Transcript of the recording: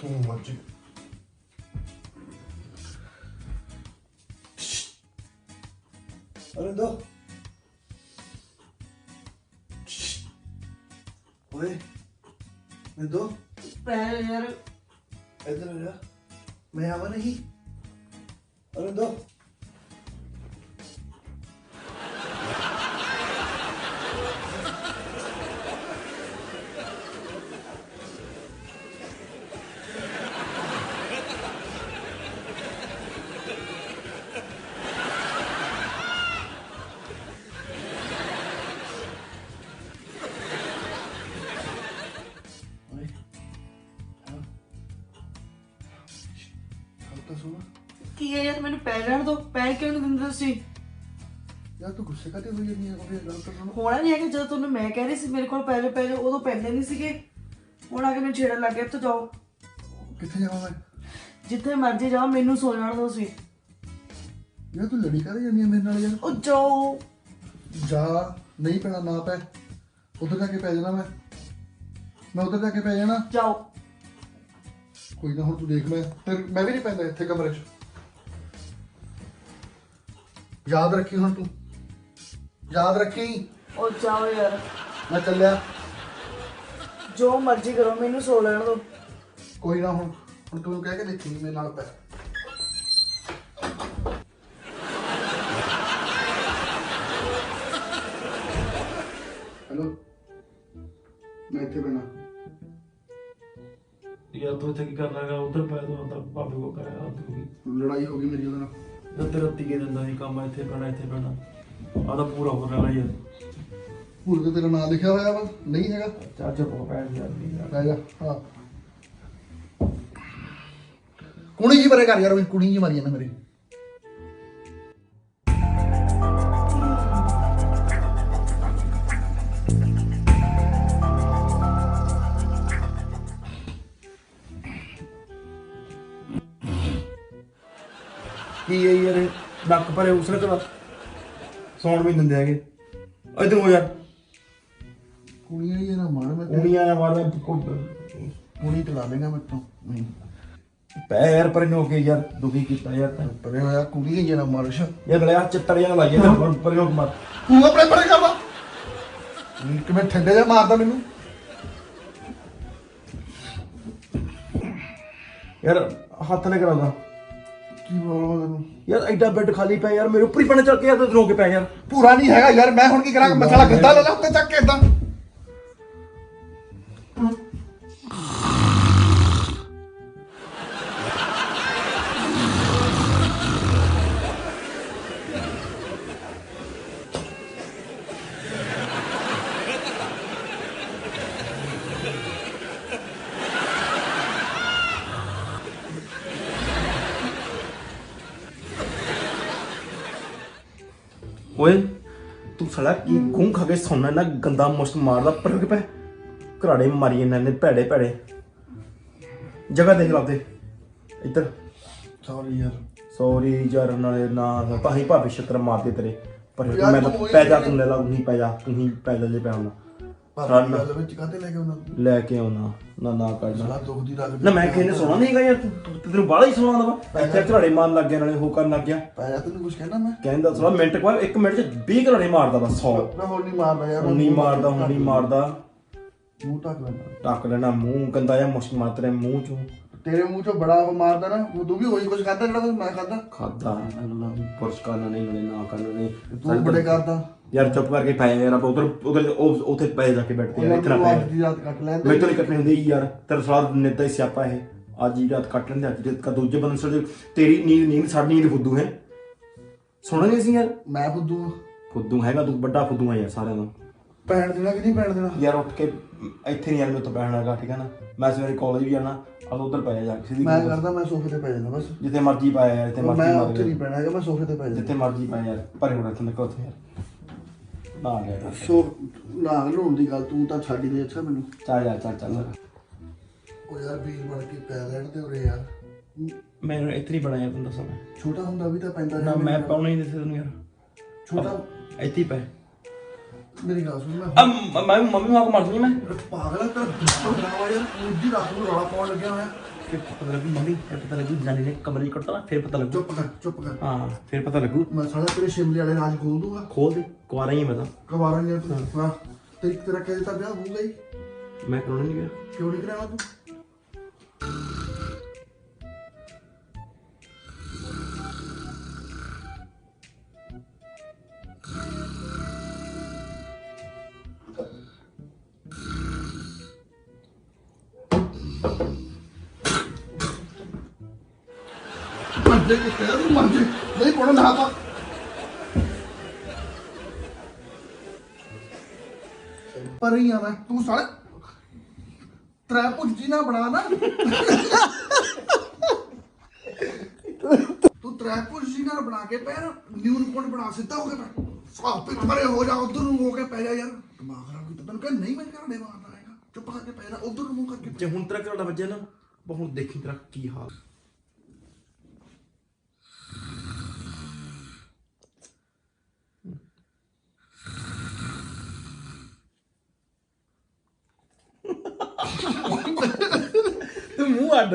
ਤੂੰ ਮਰਜੀ ਅਰਿੰਦੋ ਓਏ ਅਰਿੰਦੋ ਪੈਰ ਯਾਰ ਇੱਧਰ ਆ ਜਾ ਮੈਂ ਆਵਾ ਨਹੀਂ ਅਰਿੰਦੋ ਕੀ ਹੈ ਯਾਰ, ਮੈਨੂੰ ਪੈਰ ਲੈਣ ਦੋ। ਪੈਰ ਕਿਉਂ ਨਹੀਂ ਦਿੰਦੇ ਤੁਸੀਂ? ਯਾਰ ਤੂੰ ਗੁੱਸੇ ਕਾਤੇ ਹੋਈ ਜਾਂਦੀ ਹੈ ਕੋਈ ਗੱਲ ਤਾਂ ਸੁਣ। ਹੋਣਾ ਨਹੀਂ ਹੈ ਕਿ ਜਦੋਂ ਤੁਹਾਨੂੰ ਮੈਂ ਕਹਿ ਰਹੀ ਸੀ ਮੇਰੇ ਕੋਲ ਪੈ ਜਾਓ ਉਦੋਂ ਪੈਂਦੇ ਨਹੀਂ ਸੀਗੇ। ਹੁਣ ਆ ਕੇ ਮੈਨੂੰ ਛੇੜਨ ਲੱਗ ਗਿਆ। ਇੱਥੋਂ ਜਾਓ। ਕਿੱਥੇ ਜਾਵਾਂ ਮੈਂ? ਜਿੱਥੇ ਮਰਜ਼ੀ ਜਾਓ, ਮੈਨੂੰ ਸੋ ਜਾਣ ਦਿਓ ਤੁਸੀਂ। ਯਾਰ ਤੂੰ ਲੜੀ ਕਾਤੇ ਜਾਂਦੀ ਹੈ ਮੇਰੇ ਨਾਲ ਯਾਰ? ਉਹ ਜਾਓ। ਜਾ ਨਹੀਂ ਪੈਣਾ ਨਾ ਪੈ ਉਧਰ ਜਾ ਕੇ ਪੈ ਜਾਣਾ ਮੈਂ ਉਧਰ ਜਾ ਕੇ ਪੈ ਜਾਣਾ। ਜਾਓ। ਕੋਈ ਨਾ ਹੁਣ ਤੂੰ ਦੇਖ ਮੈਂ ਵੀ ਨਹੀਂ ਪੈਂਦਾ ਇੱਥੇ ਕਮਰੇ 'ਚ। ਯਾਦ ਰੱਖੀ ਹੁਣ ਤੂੰ ਯਾਦ ਰੱਖੀ। ਉਹ ਜਾਓ ਯਾਰ। ਮੈਂ ਚੱਲਿਆ। ਜੋ ਮਰਜ਼ੀ ਕਰੋ, ਮੈਨੂੰ ਸੋ ਲੈਣ ਦਿਓ। ਕੋਈ ਨਾ ਹੁਣ ਤੂੰ ਕਹਿ ਕੇ ਦੇਖੀ ਮੇਰੇ ਨਾਲ ਪੈ। ਹੈਲੋ ਮੈਂ ਇੱਥੇ ਬਣਾ यार तू इतने की कर रहा है उधर पै तो अंदर भाभी को कराया ਲੜਾਈ ਹੋ ਗਈ ਮੇਰੀ ਉਹਦੇ ਨਾਲ। यार तेरा तीके दिन ही काम इतने पैना आधा पूरा हो रहा यार ਭੁੱਲ ਕੇ ਤੇਰਾ ਨਾਮ ਲਿਖਿਆ ਹੋਇਆ ਵਾ ਨਹੀਂ ਹੈਗਾ। चाचा को पैन यार ਪੈ ਜਾ ਹਾਂ ਕੁੜੀ ਜੀ ਬਾਰੇ ਕਰ ਯਾਰ ਕੁੜੀ ਜੀ ਮਾਰੀ ਜਾਂਦਾ ਮੇਰੇ। की है यार नक भरे उसने तो सौण भी दिंदे हैगे इधर हो यार ਕੁੜੀਆਂ ਹੀ ਨਾ ਮਾਰ ਮੈਂ उंगलियां ना मार ਕੁੜੀ ਚਲਾ ਦੇਗਾ ਮੈਂ ਤੋਂ ਨਹੀਂ पै यार पर नो के यार दुखी कीता यार तैं ਪਰੇ ਹੋਇਆ ਕੁੜੀ ਹੀ ਨਾ ਮਾਰ ਸ਼ਾ यार गले चित्तर या लाइए पर नो मार ਤੂੰ ਆਪਣੇ ਪਰੇ ਕਰਦਾ ਕਿਵੇਂ ਠੰਡੇ ਜਿਹਾ ਮਾਰਦਾ ਮੈਨੂੰ। यार हाथ ने करा ਕੀ ਬੋਲਾਂ ਤੈਨੂੰ यार एडा बेड खाली पे यार मेरे ऊपर ही पने चल के यार रो के पे यार ਪੂਰਾ ਨਹੀਂ ਹੈਗਾ ਯਾਰ ਮੈਂ ਹੁਣ ਕੀ ਕਰਾਂ ਮਸਾਲਾ ਗੰਦਾ ਲੈ ਲਾ ਉੱਤੇ ਚੱਕ ਕੇ ਇਦਾਂ। ओए तू साला की गूं खा के सोना ना गंदा मुश्क मारदा पर के पे घराड़े मारी ने भैड़े भैड़े जगह देख लाते इधर ਸੌਰੀ ਯਾਰ सॉरी यार नाले ना ताही भाभी छत्र मारते तेरे पर यार मैं तू वही पै जा कर। तू ले ला तू ही पैदल जे पे आना ਭਾਬੀ ਗੱਲ ਵਿੱਚ ਕਾਤੇ ਲੈ ਕੇ ਉਹਨਾਂ लेके आना ना ना करना ਸਾਲਾ ਦੁੱਖ ਦੀ ਰੱਖ ना मैं कहने सोना नहीं गया यार तेरे बाला ही सोना दा इथे घराड़े मारन लग गया नाले हो करन लग गया ਪੈ ਜਾ ਤੈਨੂੰ ਕੁਝ ਕਹਿਣਾ ਮੈਂ कहंदा साला मिनट के बाद 1 मिनट च 20 घराड़े मारदा बस 100 ਮੈਂ ਹੁਣ ਨਹੀਂ ਮਾਰਦਾ ਯਾਰ ਹੁਣ ਨਹੀਂ ਮਾਰਦਾ ਮੂੰਹ ਢੱਕ ਲੈਣਾ ਟੱਕ ਲੈਣਾ ਮੂੰਹ ਗੰਦਾ ਜਿਹਾ ਮੁਸ਼ਕ ਮਾਰ ਤੇਰੇ ਮੂੰਹ ਚੋਂ ਤੇਰੇ ਮੂੰਹ ਚੋਂ ਬੜਾ ਉਹ ਮਾਰਦਾ ਨਾ ਉਹ ਤੂੰ ਵੀ ਉਹੀ ਕੁਝ ਕਰਦਾ ਜਿਹੜਾ ਕੁਝ ਮੈਂ ਕਰਦਾ। ਖਾਦਾ ਪੁਰਸ਼ ਕਰਨਾ ਨਹੀਂ ਨਾਲੇ ਨਾ ਕਰਨਾ ਨਹੀਂ ਤੂੰ ਬੜੇ ਕਰਦਾ ਯਾਰ ਚੁੱਪ ਕਰਕੇ ਪੈ ਯਾਰ ਆਪਾਂ ਉਧਰ ਉੱਥੇ ਪੈ ਜਾ ਕੇ ਬੈਠਦੇ ਯਾਰ ਇੱਥੇ ਨਾ ਅੱਜ ਪੈ ਦੀ ਰਾਤ ਕੱਟ ਲੈਂਦੇ ਮੈਂ ਤਾਂ ਨਹੀਂ ਕੱਟਣੀ ਹੁੰਦੀ ਯਾਰ ਤੇਰਾ ਸਾਲਾ ਨਿੱਦਾ ਹੀ ਸਿਆਪਾ ਇਹ ਅੱਜ ਹੀ ਰਾਤ ਕੱਟ ਲੈਂਦੇ ਅੱਜ ਰਾਤ ਕਾ ਦੂਜੇ ਬੰਦੇ ਸੜ ਤੇਰੀ ਨੀਂਦ ਸਾਡੀ ਨੀਂਦ ਫੁੱਦੂ ਹੈ ਸੁਣਾਂਗੇ ਅਸੀਂ ਯਾਰ ਮੈਂ ਫੁੱਦੂ ਫੁੱਦੂ ਹੈਗਾ ਤੂੰ ਵੱਡਾ ਫੁੱਦੂ ਆ ਯਾਰ ਸਾਰਿਆਂ ਨੂੰ ਪੈਣ ਦੇਣਾ ਕਿ ਨਹੀਂ ਪੈਣ ਦੇਣਾ ਯਾਰ ਉੱਠ ਕੇ ਇੱਥੇ ਨਹੀਂ ਯਾਰ ਮੇਰੇ ਤੋਂ ਪੈਣਾ ਹੈਗਾ ਠੀਕ ਹੈ ਨਾ ਮੈਂ ਸਵੇਰੇ ਕਾਲਜ ਵੀ ਜਾਣਾ ਆ ਉਧਰ ਪੈ ਜਾ ਕਿਸੇ ਦੀ ਮੈਂ ਕਰਦਾ ਮੈਂ ਸੋਫੇ ਤੇ ਪੈ ਜਾਣਾ ਬਸ ਜਿੱਥੇ ਮਰਜੀ ਪਾਇਆ ਯਾਰ ਜਿੱਥੇ ਮਰਜੀ ਮੈਂ ਮਾਰ ਉੱਥੇ ਨਹੀਂ ਪੈਣਾ ਹੈਗਾ ਮੈਂ ਸੋਫੇ ਤੇ ਪੈ ਜਾਣਾ ਜਿੱਥੇ ਮਰਜੀ ਪਾਇਆ ਯਾਰ ਭਰੇ ਹੋਣਾ ਇੱਥੇ ਨਿਕਲ ਉੱਥੇ ਯਾਰ ਨਾ ਗਿਆ ਯਾਰ ਸੋ ਨਾ ਲੋਣ ਦੀ ਗੱਲ ਤੂੰ ਤਾਂ ਛੱਡ ਹੀ ਦੇ ਅੱਛਾ ਮੈਨੂੰ ਚੱਲ ਯਾਰ ਚੱਲ ਉਹ ਯਾਰ ਵੀਰ ਬਣ ਕੇ ਪੈ ਲੈਣ ਤੇ ਉਰੇ ਯਾਰ ਮੈਨੂੰ ਇੱਥੇ ਨਹੀਂ ਬਣਾਇਆ ਤੈਨੂੰ ਦੱਸਾਂ ਮੈਂ ਛੋਟਾ ਹੁੰਦਾ ਵੀ ਤਾਂ ਪੈਂਦਾ ਨਾ ਮੈਂ ਪਾਉਣਾ ਹੀ ਨਹੀਂ ਤੈਨੂੰ ਯਾਰ ਛੋਟਾ ਇੱਥੇ ਹੀ ਪੈ ਮੇਰੀ ਗੱਲ ਸੁਣ ਮੈਂ ਮੈਂ ਮੰਮੀ ਮਾਂ ਕੋ ਮਾਰ ਦੂੰਗੀ ਮੈਂ ਪਾਗਲ ਹੈ ਤੇਰਾ ਦੁਸ਼ਮਣ ਬਣਾਵਾ ਯਾਰ ਪੂਰੀ ਰਾਤ ਨੂੰ ਰੌਲਾ ਪਾਉਣ ਲੱਗਿਆ ਹੋਇਆ ਫਿਰ ਪਤਾ ਲੱਗੂ ਮੰਮੀ, ਫਿਰ ਪਤਾ ਲੱਗੂ ਜਾਨੀ ਨੇ ਕਮਰੇ 'ਚ ਕੱਟਣਾ, ਫਿਰ ਪਤਾ ਲੱਗੂ। ਚੁੱਪ ਕਰ। ਹਾਂ ਫਿਰ ਪਤਾ ਲੱਗੂ। ਮੈਂ ਸਾਲਾ ਤੇਰੇ ਸ਼ਿਮਲੇ ਵਾਲੇ ਰਾਜ ਖੋਲ ਦੂੰਗਾ। ਖੋਲ ਦੇ, ਕੁਆਰਾ ਹੀ ਮੈਂ ਤਾਂ। ਕਵਾਰਾਂ ਨੇ ਤੂੰ ਹਾਂ ਤੇ ਤੇਰਾ ਕਹਿੰਦੇ ਤਾਂ ਵਿਆਹ ਹੋਊਗਾ ਹੀ। ਮੈਂ ਕਰਾਉਣਾ ਨਹੀਂ ਗਿਆ। ਕਿਉਂ ਨਹੀਂ ਕਰਾਇਆ ਤੂੰ? ਮੰਜੇ ਕਿੱਥੇ ਆ ਤੂੰ? ਮੰਜੇ ਨਹੀਂ ਪੜੋ ਨਾ ਪਾ। ਪਰ ਹੀ ਆ ਮੈਂ ਤੂੰ ਸਾਲੇ ਤਰੇ ਪੁੱਜੀ ਨਾ ਬਣਾ ਨਾ। ਤੂੰ ਤਰੇ ਪੁੱਜੀ ਨਾ ਬਣਾ ਕੇ ਪੈਰ ਨਿਊ ਰਿਪੋਰਟ ਬਣਾ ਸਿੱਧਾ ਹੋ ਕੇ ਪੈ ਸਾਹ ਪਿੱਛ ਮਰੇ ਹੋ ਜਾ, ਉਧਰ ਨੂੰ ਹੋ ਕੇ ਪੈ ਜਾ ਯਾਰ। ਦਿਮਾਗ ਖਰਾਬ ਕੀਤਾ ਤੈਨੂੰ ਕਹਿੰਦਾ ਨਹੀਂ, ਮੈਂ ਘਰਾੜੇ ਮਾਰਦਾ ਹੈਗਾ। ਚੁੱਪ ਕਰਕੇ ਪੈ ਜਾ, ਉਧਰ ਨੂੰ ਮੂੰਹ ਕਰਕੇ। ਜੇ ਹੁਣ ਤੇਰਾ ਘਰਾੜਾ ਵੱਜਿਆ ਨਾ, ਹੁਣ ਦੇਖੀ ਤੇਰਾ ਕੀ ਹਾਲ। ਤੂੰ ਮੂੰਹ ਅੱਡ